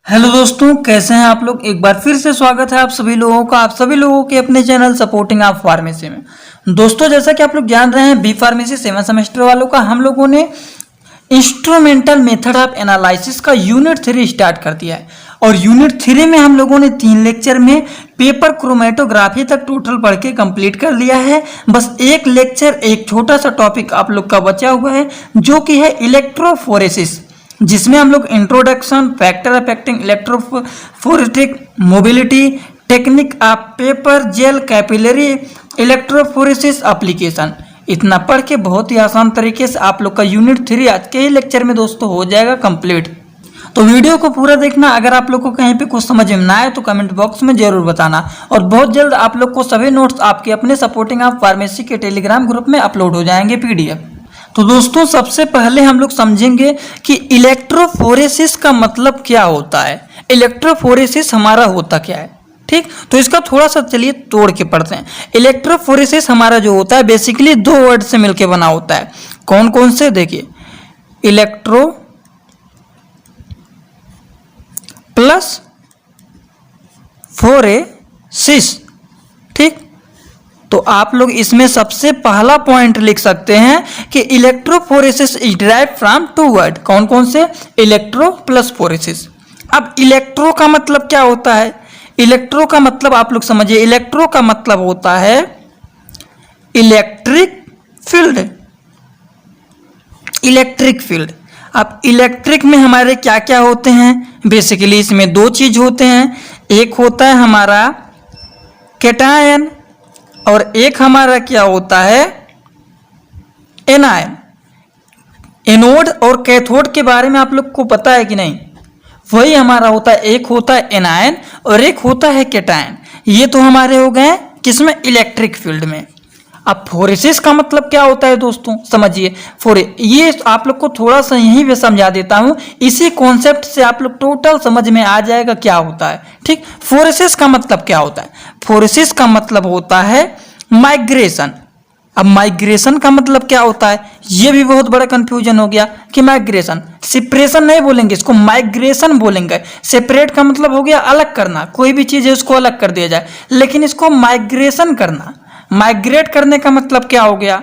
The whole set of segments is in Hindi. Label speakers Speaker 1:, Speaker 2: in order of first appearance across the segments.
Speaker 1: हेलो दोस्तों, कैसे हैं आप लोग। एक बार फिर से स्वागत है आप सभी लोगों के अपने चैनल सपोर्टिंग आप फार्मेसी में। दोस्तों, जैसा कि आप लोग जान रहे हैं, बी फार्मेसी 7 सेमेस्टर वालों का हम लोगों ने इंस्ट्रूमेंटल मेथड ऑफ एनालिसिस का यूनिट 3 स्टार्ट कर दिया है। और यूनिट 3 में हम लोगों ने 3 लेक्चर में पेपर क्रोमेटोग्राफी तक टोटल पढ़ के कंप्लीट कर लिया है। बस एक लेक्चर, एक छोटा सा टॉपिक आप लोग का बचा हुआ है, जो कि है इलेक्ट्रोफोरेसिस, जिसमें हम लोग introduction, factor affecting electrophoretic mobility, technique of paper gel capillary electrophoresis application, इतना पढ़ के बहुत ही आसान तरीके से आप लोग का यूनिट 3 आज के ही लेक्चर में दोस्तों हो जाएगा कंप्लीट। तो वीडियो को पूरा देखना। अगर आप लोग को कहीं पे कुछ समझ में ना आए तो कमेंट बॉक्स में जरूर बताना। और बहुत जल्द आप लोग को सभी नोट्स आपके अपने सपोर्टिंग ऑफ फार्मेसी के टेलीग्राम ग्रुप में अपलोड हो जाएंगे PDF। तो दोस्तों, सबसे पहले हम लोग समझेंगे कि इलेक्ट्रोफोरेसिस का मतलब क्या होता है। इलेक्ट्रोफोरेसिस हमारा होता क्या है, ठीक। तो इसका थोड़ा सा चलिए तोड़ के पढ़ते हैं। इलेक्ट्रोफोरेसिस हमारा जो होता है बेसिकली 2 वर्ड से मिलकर बना होता है। कौन कौन से, देखिए, इलेक्ट्रो प्लस फोरेसिस, ठीक। तो आप लोग इसमें सबसे पहला पॉइंट लिख सकते हैं कि electrophoresis is derived from 2 word. कौन कौन से, इलेक्ट्रो प्लस फोरेसिस। अब इलेक्ट्रो का मतलब क्या होता है, इलेक्ट्रो का मतलब आप लोग समझिए, इलेक्ट्रो का मतलब होता है इलेक्ट्रिक फील्ड। Electric field. अब इलेक्ट्रिक में हमारे क्या क्या होते हैं, बेसिकली इसमें 2 चीज होते हैं। एक होता है हमारा कैटायन और एक हमारा क्या होता है, एनायन। एनोड और कैथोड के बारे में आप लोग को पता है कि नहीं, वही हमारा होता है। एक होता है एनायन और एक होता है कैटायन। ये तो हमारे हो गए किसमें, इलेक्ट्रिक फील्ड में। अब फोरेसिस का मतलब क्या होता है दोस्तों, समझिए। ये आप लोग को थोड़ा सा यहीं पे समझा देता हूं, इसी कॉन्सेप्ट से आप लोग टोटल समझ में आ जाएगा क्या होता है, ठीक। फोरेसिस का मतलब क्या होता है, फोरेसिस का मतलब होता है माइग्रेशन। अब माइग्रेशन का मतलब क्या होता है, ये भी बहुत बड़ा कंफ्यूजन हो गया कि माइग्रेशन, सेपरेशन नहीं बोलेंगे, इसको माइग्रेशन बोलेंगे। सेपरेट का मतलब हो गया अलग करना, कोई भी चीज है उसको अलग कर दिया जाए, लेकिन इसको माइग्रेशन करना, माइग्रेट करने का मतलब क्या हो गया।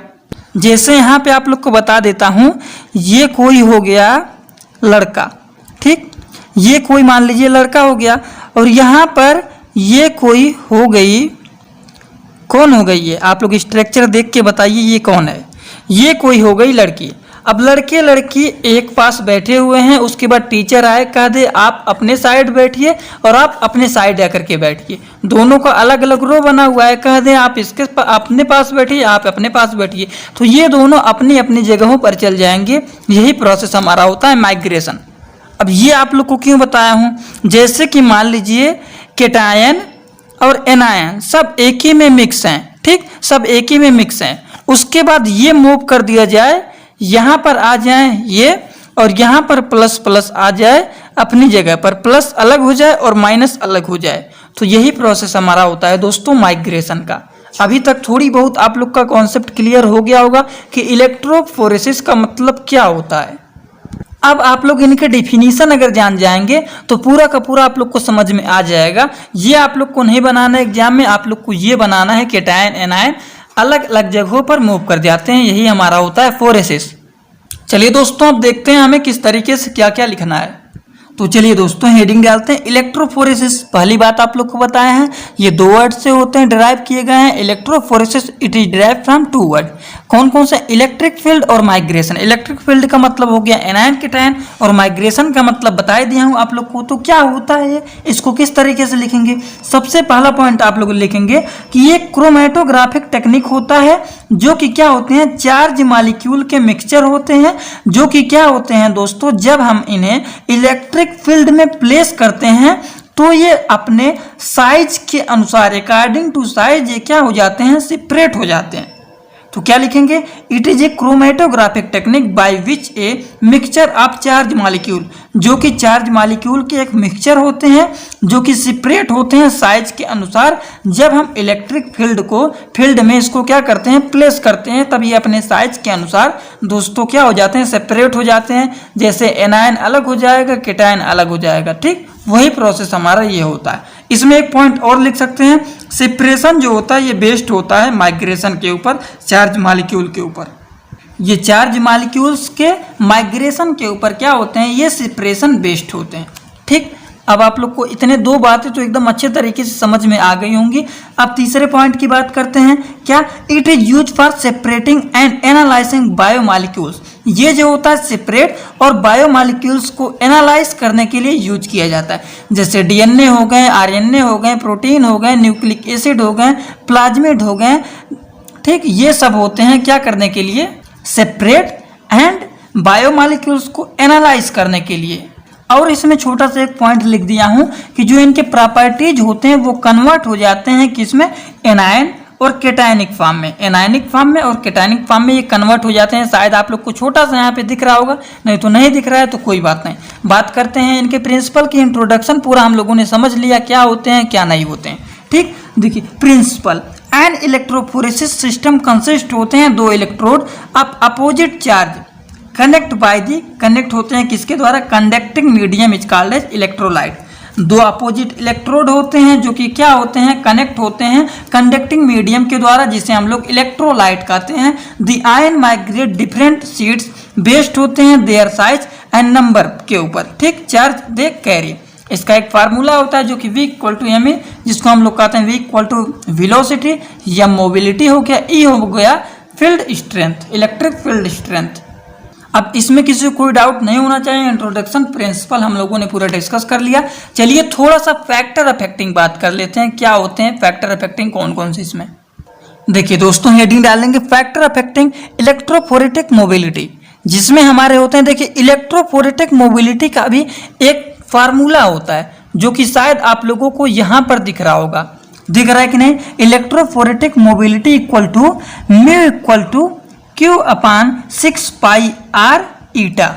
Speaker 1: जैसे यहाँ पे आप लोग को बता देता हूं, ये कोई हो गया लड़का, ठीक। ये कोई मान लीजिए लड़का हो गया, और यहाँ पर ये कोई हो गई, कौन हो गई है, आप लोग स्ट्रक्चर देख के बताइए ये कौन है। ये कोई हो गई लड़की। अब लड़के लड़की एक पास बैठे हुए हैं, उसके बाद टीचर आए, कह दे आप अपने साइड बैठिए और आप अपने साइड आकर के बैठिए। दोनों का अलग अलग रो बना हुआ है, कह दे आप इसके अपने पास बैठिए, आप अपने पास बैठिए, तो ये दोनों अपनी अपनी जगहों पर चल जाएंगे। यही प्रोसेस हमारा होता है माइग्रेशन। अब ये आप लोग को क्यों बताया हूँ, जैसे कि मान लीजिए कैटायन और एनायन सब एक ही में मिक्स हैं, ठीक, सब एक ही में मिक्स हैं। उसके बाद ये मूव कर दिया जाए, यहाँ पर आ जाए ये, और यहाँ पर प्लस प्लस आ जाए, अपनी जगह पर प्लस अलग हो जाए और माइनस अलग हो जाए। तो यही प्रोसेस हमारा होता है दोस्तों माइग्रेशन का। अभी तक थोड़ी बहुत आप लोग का कॉन्सेप्ट क्लियर हो गया होगा कि इलेक्ट्रोफोरेसिस का मतलब क्या होता है। अब आप लोग इनके डिफिनीशन अगर जान जाएंगे तो पूरा का पूरा आप लोग को समझ में आ जाएगा। ये आप लोग को नहीं बनाना है एग्जाम में, आप लोग को ये बनाना है कैटायन एनायन अलग अलग जगहों पर मूव कर जाते हैं, यही हमारा होता है फोरेसिस। चलिए दोस्तों, अब देखते हैं हमें किस तरीके से क्या क्या लिखना है। तो चलिए दोस्तों, हेडिंग डालते हैं इलेक्ट्रोफोरेसिस। पहली बात आप लोग को बताया है, ये 2 वर्ड से होते हैं, डिराइव किए गए हैं। Electrophoresis it is derive from 2 word. कौन कौन से, इलेक्ट्रिक फील्ड और माइग्रेशन। इलेक्ट्रिक फील्ड का मतलब हो गया एनायन कैटायन, और माइग्रेशन का मतलब बता दिया हूं आप लोग को। तो क्या होता है ये, इसको किस तरीके से लिखेंगे। सबसे पहला पॉइंट आप लोग लिखेंगे कि ये क्रोमेटोग्राफिक टेक्निक होता है, जो कि क्या होते हैं, चार्ज मॉलिक्यूल के मिक्सचर होते हैं, जो कि क्या होते हैं दोस्तों, जब हम इन्हें इलेक्ट्रिक फील्ड में प्लेस करते हैं तो ये अपने साइज के अनुसार, अकॉर्डिंग टू साइज, ये क्या हो जाते हैं, सेपरेट हो जाते हैं। तो क्या लिखेंगे, it is a chromatographic technique by which a mixture of charge molecule, जो कि चार्ज मॉलिक्यूल के एक मिक्सचर होते हैं जो कि सेपरेट होते हैं साइज के अनुसार। जब हम इलेक्ट्रिक फील्ड में इसको क्या करते हैं, प्लेस करते हैं, तब ये अपने साइज के अनुसार दोस्तों क्या हो जाते हैं, सेपरेट हो जाते हैं। जैसे एनायन अलग हो जाएगा, कैटायन अलग हो जाएगा, ठीक। वही प्रोसेस हमारा ये होता है। इसमें एक पॉइंट और लिख सकते हैं, सेपरेशन जो होता है ये बेस्ड होता है माइग्रेशन के ऊपर, चार्ज मॉलिक्यूल के ऊपर। ये चार्ज मॉलिक्यूल्स के माइग्रेशन के ऊपर क्या होते हैं, ये सेपरेशन बेस्ड होते हैं। ठीक, अब आप लोग को इतने दो बातें तो एकदम अच्छे तरीके से समझ में आ गई होंगी। अब तीसरे पॉइंट की बात करते हैं, क्या it is use for separating and analysing biomolecules. ये जो होता है सेपरेट और बायोमॉलिक्यूल्स को एनालाइज करने के लिए यूज किया जाता है। जैसे डीएनए हो गए, आरएनए हो गए, प्रोटीन हो गए, न्यूक्लिक एसिड हो गए, प्लाज्मिड हो गए। ठीक, ये सब होते हैं क्या करने के लिए, सेपरेट एंड बायोमॉलिक्यूल्स को एनालाइज करने के लिए। और इसमें छोटा सा एक पॉइंट लिख दिया हूं कि जो इनके प्रॉपर्टीज होते हैं वो कन्वर्ट हो जाते हैं किसमें, एनायन और केटायनिक फॉर्म में। एनायनिक फॉर्म में और केटायनिक फॉर्म में ये कन्वर्ट हो जाते हैं। शायद आप लोग को छोटा सा यहाँ पे दिख रहा होगा, नहीं तो नहीं दिख रहा है तो कोई बात नहीं। बात करते हैं इनके प्रिंसिपल की। इंट्रोडक्शन पूरा हम लोगों ने समझ लिया, क्या होते हैं क्या नहीं होते हैं। ठीक, देखिए principle, an electrophoresis system consist होते हैं दो electrode of opposite charge connect by the, connect होते हैं किसके द्वारा, conducting medium is called as electrolyte. दो अपोजिट इलेक्ट्रोड होते हैं जो कि क्या होते हैं, कनेक्ट होते हैं कंडक्टिंग मीडियम के द्वारा, जिसे हम लोग इलेक्ट्रोलाइट कहते हैं। The ion migrate different seeds based होते हैं देयर साइज एंड नंबर के ऊपर। ठीक, चार्ज दे कैरी। इसका एक फार्मूला होता है जो कि V इक्वल टू एम, जिसको हम लोग कहते हैं V इक्वल टू वेलोसिटी या मोबिलिटी हो गया, E हो गया field strength, electric field strength. अब इसमें किसी को कोई डाउट नहीं होना चाहिए। इंट्रोडक्शन प्रिंसिपल हम लोगों ने पूरा डिस्कस कर लिया। चलिए थोड़ा सा फैक्टर अफेक्टिंग बात कर लेते हैं, क्या होते हैं फैक्टर अफेक्टिंग, कौन कौन से इसमें। देखिए दोस्तों, हेडिंग डालेंगे फैक्टर अफेक्टिंग इलेक्ट्रोफोरेटिक मोबिलिटी, जिसमें हमारे होते हैं, देखिए इलेक्ट्रोफोरेटिक मोबिलिटी का भी एक फार्मूला होता है जो कि शायद आप लोगों को यहाँ पर दिख रहा होगा, दिख रहा है कि नहीं। Electrophoretic mobility equal to mu equal to Q upon 6 pi R eta.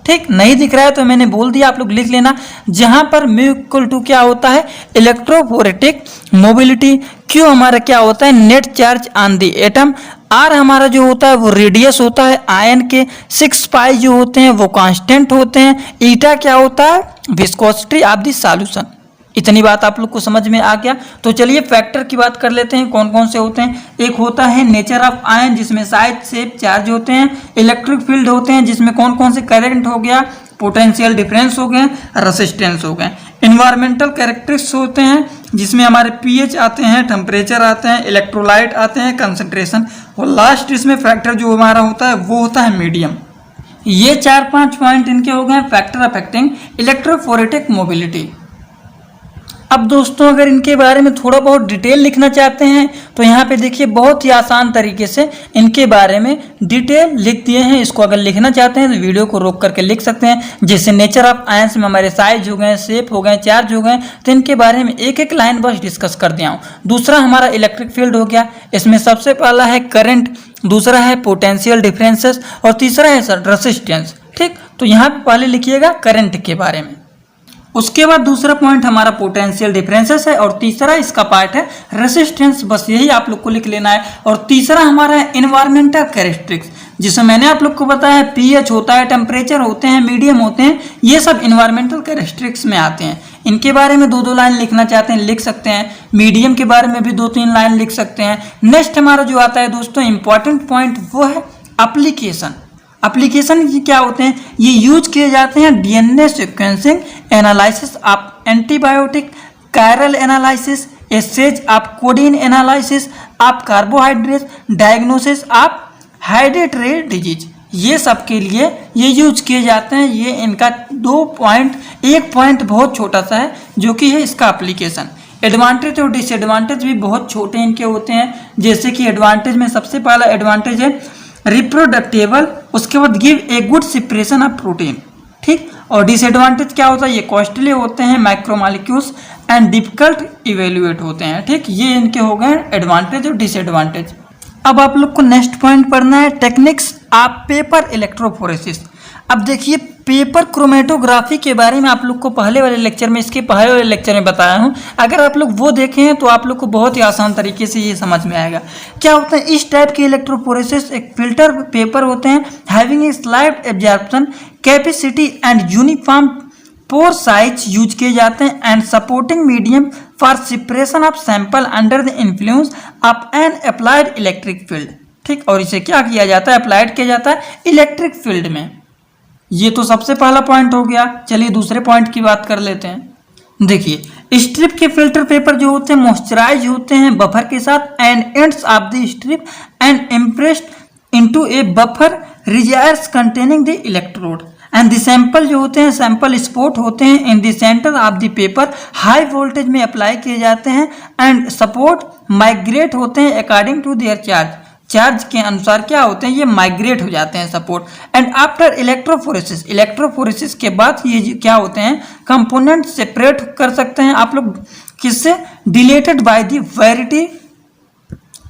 Speaker 1: ठीक, नहीं दिख रहा है तो मैंने बोल दिया, आप लोग लिख लेना। जहां पर म्यू इक्वल टू क्या होता है, इलेक्ट्रोफोरेटिक मोबिलिटी, Q हमारा क्या होता है, net charge on the atom, R हमारा जो होता है वो रेडियस होता है आयन के, 6 पाई जो होते हैं वो कांस्टेंट होते हैं, ईटा क्या होता है, विस्कोसिटी ऑफ द सॉल्यूशन। इतनी बात आप लोग को समझ में आ गया। तो चलिए फैक्टर की बात कर लेते हैं, कौन कौन से होते हैं। एक होता है नेचर ऑफ आयन, जिसमें साइज शेप चार्ज होते हैं। इलेक्ट्रिक फील्ड होते हैं, जिसमें कौन कौन से करंट हो गया, पोटेंशियल डिफरेंस हो गए, रेसिस्टेंस हो गए। इन्वायरमेंटल कैरेक्टरिस्टिक्स होते हैं, जिसमें हमारे pH आते हैं, टेम्परेचर आते हैं, इलेक्ट्रोलाइट आते हैं, कंसंट्रेशन, और लास्ट इसमें फैक्टर जो हमारा होता है वो होता है मीडियम। ये 4-5 पॉइंट इनके हो गए फैक्टर अफेक्टिंग इलेक्ट्रोफोरेटिक मोबिलिटी। अब दोस्तों अगर इनके बारे में थोड़ा बहुत डिटेल लिखना चाहते हैं तो यहाँ पे देखिए बहुत ही आसान तरीके से इनके बारे में डिटेल लिख दिए हैं। इसको अगर लिखना चाहते हैं तो वीडियो को रोक करके लिख सकते हैं। जैसे नेचर ऑफ आयंस में हमारे साइज हो गए, शेप हो गए, चार्ज हो गए, तो इनके बारे में एक एक लाइन बस डिस्कस कर दिया हूँ। दूसरा हमारा इलेक्ट्रिक फील्ड हो गया, इसमें सबसे पहला है करंट, दूसरा है पोटेंशियल डिफरेंसेस और तीसरा है रेसिस्टेंस। ठीक, तो यहाँ पे पहले लिखिएगा करंट के बारे में, उसके बाद दूसरा पॉइंट हमारा पोटेंशियल डिफरेंसेस है और तीसरा इसका पार्ट है रेसिस्टेंस। बस यही आप लोग को लिख लेना है। और तीसरा हमारा है इन्वायरमेंटल कैरेक्टरिस्टिक्स, जिसमें मैंने आप लोग को बताया है pH होता है, टेम्परेचर होते हैं, मीडियम होते हैं, ये सब इन्वायरमेंटल कैरेक्टरिस्टिक्स में आते हैं। इनके बारे में 2-2 लाइन लिखना चाहते हैं लिख सकते हैं। मीडियम के बारे में भी 2-3 लाइन लिख सकते हैं। नेक्स्ट हमारा जो आता है दोस्तों इंपॉर्टेंट पॉइंट, वो है एप्लीकेशन। एप्लीकेशन क्या होते हैं, ये यूज किए जाते हैं DNA sequencing, analysis of antibiotic, chiral analysis, assays of codeine analysis of carbohydrate, diagnosis of hereditary disease, ये सब के लिए ये यूज किए जाते हैं। ये इनका 2 पॉइंट, एक पॉइंट बहुत छोटा सा है जो कि है इसका एप्लीकेशन। एडवांटेज और डिसएडवांटेज भी बहुत छोटे इनके होते हैं। जैसे कि एडवांटेज में सबसे पहला एडवांटेज है रिप्रोडक्टेबल, उसके बाद give a good separation of protein. ठीक, और डिसएडवांटेज क्या होता है, ये कॉस्टली होते हैं, माइक्रोमॉलिक्यूल्स एंड डिफिकल्ट इवेल्युएट होते हैं। ठीक, ये इनके हो गए एडवांटेज और डिसएडवांटेज। अब आप लोग को नेक्स्ट पॉइंट पढ़ना है टेक्निक्स ऑफ पेपर इलेक्ट्रोफोरेसिस। अब देखिए पेपर क्रोमेटोग्राफी के बारे में आप लोग को पहले वाले लेक्चर में, इसके पहले वाले लेक्चर में बताया हूँ। अगर आप लोग वो देखें हैं तो आप लोग को बहुत ही आसान तरीके से ये समझ में आएगा। क्या होता है, इस टाइप के इलेक्ट्रोफोरेसिस एक फिल्टर पेपर होते हैं having a slide absorption capacity and uniform pore size use किए जाते हैं and supporting medium for separation of sample under the influence of N applied electric field. ठीक, और इसे क्या किया जाता है, अप्लाइड किया जाता है इलेक्ट्रिक फील्ड में। ये तो सबसे पहला पॉइंट हो गया। चलिए दूसरे पॉइंट की बात कर लेते हैं। देखिए स्ट्रिप के फिल्टर पेपर जो होते हैं मॉइस्चराइज होते हैं बफर के साथ and ends of the strip and impressed into A buffer reserves containing the electrode and the sample जो होते हैं सैंपल स्पॉट होते हैं in the centre of the paper high voltage में अप्लाई किए जाते हैं एंड सपोर्ट माइग्रेट होते हैं अकॉर्डिंग टू देयर चार्ज के अनुसार क्या होते हैं, ये माइग्रेट हो जाते हैं सपोर्ट। एंड आफ्टर इलेक्ट्रोफोरेसिस के बाद ये क्या होते हैं, कंपोनेंट सेपरेट कर सकते हैं आप लोग किससे, डिलेटेड बाय द वेरिटी,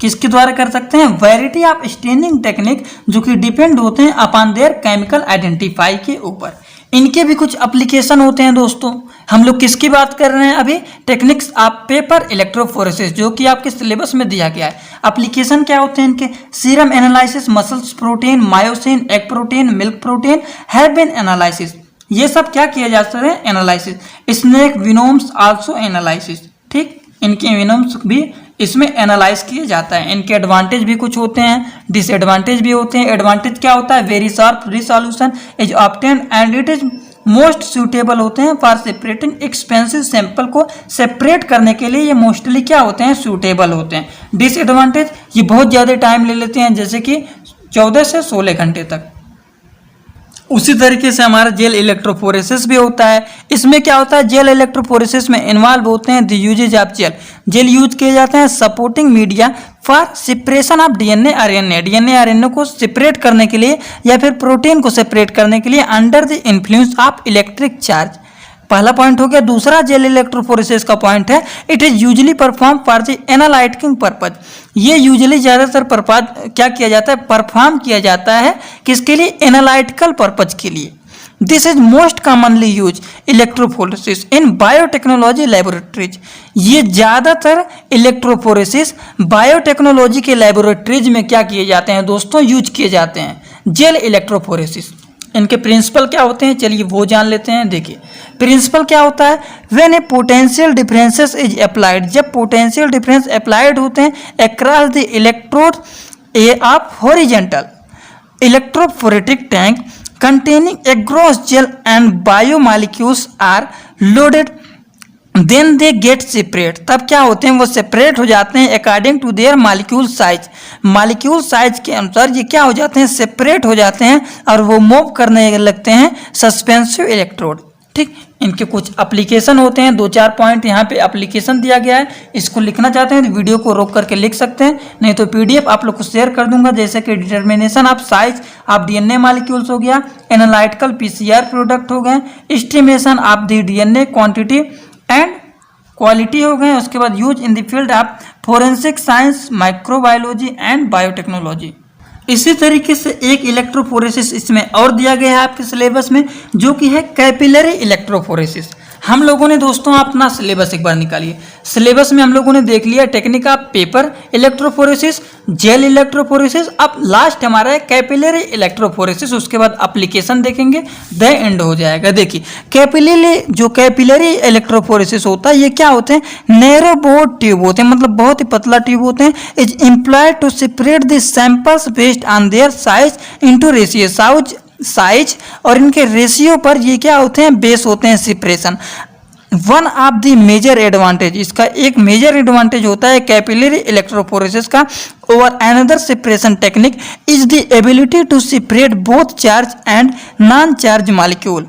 Speaker 1: किसके द्वारा कर सकते हैं, वेरिटी ऑफ स्टेनिंग टेक्निक, जो कि डिपेंड होते हैं अपॉन देयर केमिकल आइडेंटिफाई के ऊपर। इनके भी कुछ एप्लीकेशन होते हैं दोस्तों। हम लोग किसकी बात कर रहे हैं अभी, टेक्निक्स ऑफ पेपर इलेक्ट्रोफोरेसिस, जो कि आपके सिलेबस में दिया गया है। एप्लीकेशन क्या होते हैं इनके, serum analysis, muscles protein, myosin, egg protein, milk protein, have been analysis, ये सब क्या किया जा सकता है, analysis. Snake venoms also analysis, ठीक, इनके विनोम्स भी इसमें एनालाइज किया जाता है। इनके एडवांटेज भी कुछ होते हैं, डिसएडवांटेज भी होते हैं। एडवांटेज क्या होता है, very sharp resolution is obtained and it is most suitable होते हैं फॉर सेपरेटिंग एक्सपेंसिव सैंपल को सेपरेट करने के लिए ये मोस्टली क्या होते हैं, सूटेबल होते हैं। डिसएडवांटेज, ये बहुत ज़्यादा टाइम ले लेते हैं, जैसे कि 14 से 16 घंटे तक। उसी तरीके से हमारा जेल इलेक्ट्रोफोरेसिस भी होता है। इसमें क्या होता है, जेल इलेक्ट्रोफोरेसिस में इन्वॉल्व होते हैं the usages of gel use किए जाते हैं supporting media for separation of DNA RNA को सेपरेट करने के लिए या फिर प्रोटीन को सेपरेट करने के लिए under the influence of electric charge. पहला पॉइंट हो गया। दूसरा जेल इलेक्ट्रोफोरेसिस का पॉइंट है, it is usually perform for the analyting purpose. ये यूजली ज़्यादातर क्या किया जाता है, परफॉर्म किया जाता है किसके लिए, एनालाइटिकल पर्पज के लिए। This is most commonly use electrophoresis in biotechnology laboratories. ये ज़्यादातर इलेक्ट्रोफोरेसिस बायोटेक्नोलॉजी के लेबोरेटरीज में क्या किए जाते हैं दोस्तों, यूज किए जाते हैं जेल इलेक्ट्रोफोरेसिस। इनके प्रिंसिपल क्या होते हैं, चलिए वो जान लेते हैं। देखिए प्रिंसिपल क्या होता है, when a potential differences is applied, जब पोटेंशियल डिफरेंस अप्लाइड होते हैं across the electrode a of horizontal electrophoretic tank containing agarose gel and biomolecules are loaded then they get separate. तब क्या होते हैं, वो सेपरेट हो जाते हैं according to their molecule size के अनुसार ये क्या हो जाते हैं, सेपरेट हो जाते हैं और वो मूव करने लगते हैं सस्पेंसिव इलेक्ट्रोड। ठीक, इनके कुछ एप्लीकेशन होते हैं, 2-4 पॉइंट यहाँ पे एप्लीकेशन दिया गया है। इसको लिखना चाहते हैं तो वीडियो को रोक करके लिख सकते हैं, नहीं तो पीडीएफ आप लोग को शेयर कर दूंगा। जैसे कि determination of size of DNA molecules हो गया, एनालिटिकल पीसीआर प्रोडक्ट हो गए, estimation of the DNA quantity and quality हो गए। उसके बाद use in the field of forensic science, microbiology and biotechnology. इसी तरीके से एक इलेक्ट्रोफोरेसिस इसमें और दिया गया है आपके सिलेबस में, जो कि है कैपिलरी इलेक्ट्रोफोरेसिस। हम लोगों ने दोस्तों अपना सिलेबस एक बार निकालिए। सिलेबस में हम लोगों ने देख लिया technique of paper electrophoresis, gel electrophoresis, अब लास्ट हमारा है कैपिलरी इलेक्ट्रोफोरेसिस। उसके बाद एप्लीकेशन देखेंगे, द एंड हो जाएगा। देखिए कैपिलरी इलेक्ट्रोफोरेसिस होता है, ये क्या होते हैं, नैरो बोर्ड ट्यूब होते हैं, मतलब बहुत ही पतला ट्यूब होते हैं। Is employed to separate the samples based on their size into ratio size, और इनके रेशियो पर ये क्या होते हैं, बेस होते हैं separation. One of the major advantage, इसका एक मेजर एडवांटेज होता है कैपिलरी इलेक्ट्रोफोरेसिस का over another separation technique is the ability to separate both charge and non charge molecule.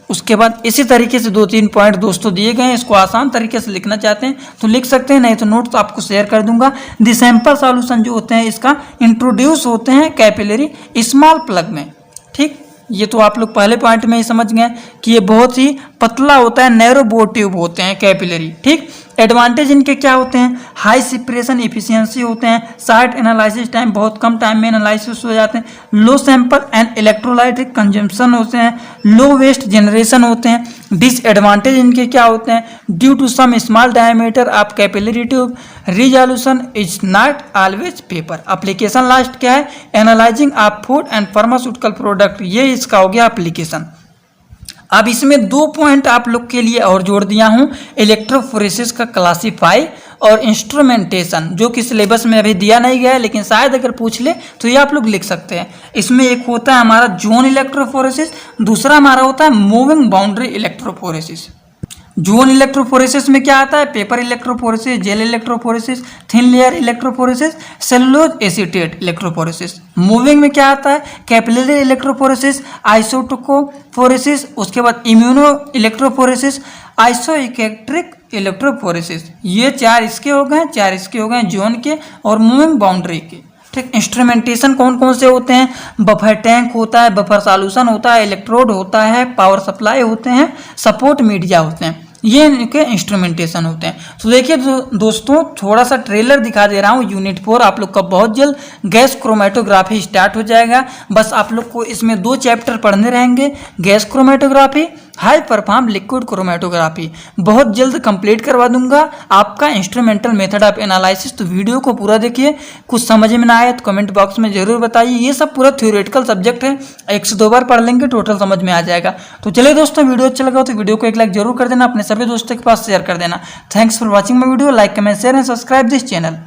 Speaker 1: उसके बाद इसी तरीके से 2-3 पॉइंट दोस्तों दिए गए हैं, इसको आसान तरीके से लिखना चाहते हैं तो लिख सकते हैं, नहीं तो नोट्स आपको शेयर कर दूंगा। द सैंपल सॉल्यूशन जो होते हैं इसका इंट्रोड्यूस होते हैं कैपिलरी स्मॉल प्लग में। ठीक, ये तो आप लोग पहले पॉइंट में ही समझ गए कि ये बहुत ही पतला होता है, नैरो बोर ट्यूब होते हैं कैपिलरी। ठीक, एडवांटेज इनके क्या होते हैं, हाई सेपरेशन इफिशियंसी होते हैं, शार्ट एनालिसिस टाइम, बहुत कम टाइम में एनालिसिस हो जाते हैं, लो सैंपल एंड इलेक्ट्रोलाइटिक कंजम्पशन होते हैं, लो वेस्ट जनरेशन होते हैं। डिसएडवांटेज इनके क्या होते हैं, due to some small diameter of capillary tube resolution is not always paper. Application last क्या है, analysing of food and pharmaceutical product, ये इसका हो गया एप्लीकेशन। अब इसमें 2 पॉइंट आप लोग के लिए और जोड़ दिया हूँ, इलेक्ट्रोफोरेसिस का क्लासीफाई और इंस्ट्रूमेंटेशन, जो कि सिलेबस में अभी दिया नहीं गया है, लेकिन शायद अगर पूछ ले तो ये आप लोग लिख सकते हैं। इसमें एक होता है हमारा जोन इलेक्ट्रोफोरेसिस, दूसरा हमारा होता है moving boundary electrophoresis. Zone electrophoresis में क्या आता है, paper electrophoresis, gel electrophoresis, thin layer electrophoresis, cellulose acetate electrophoresis. Moving में क्या आता है, कैपिलरी इलेक्ट्रोफोरेसिस, आइसोटोकोफोरेसिस, उसके बाद इम्यूनो इलेक्ट्रोफोरेसिस, आइसोइलेक्ट्रिक इलेक्ट्रोफोरेसिस। ये 4 इसके हो गए, 4 इसके हो गए जोन के और मूविंग बाउंड्री के। ठीक, इंस्ट्रूमेंटेशन कौन कौन से होते हैं, बफर टैंक होता है, बफर सॉल्यूशन होता है, इलेक्ट्रोड होता है, पावर सप्लाई होते हैं, सपोर्ट मीडिया होते हैं, ये इनके इंस्ट्रूमेंटेशन होते हैं। तो देखिए दोस्तों, थोड़ा सा ट्रेलर दिखा दे रहा हूँ यूनिट 4 आप लोग का बहुत जल्द गैस क्रोमेटोग्राफी स्टार्ट हो जाएगा। बस आप लोग को इसमें 2 चैप्टर पढ़ने रहेंगे, gas chromatography, high perform liquid chromatography. बहुत जल्द कंप्लीट करवा दूंगा आपका इंस्ट्रूमेंटल मेथड ऑफ एनालिसिस। तो वीडियो को पूरा देखिए, कुछ समझ में ना आए तो कमेंट बॉक्स में जरूर बताइए। ये सब पूरा थ्योरेटिकल सब्जेक्ट है, 1 से 2 बार पढ़ लेंगे टोटल समझ में आ जाएगा। तो चलिए दोस्तों, वीडियो अच्छा लगा तो वीडियो को एक लाइक जरूर कर देना, अपने सभी दोस्तों के पास शेयर कर देना। Thanks for watching my video, like comment share and subscribe this channel.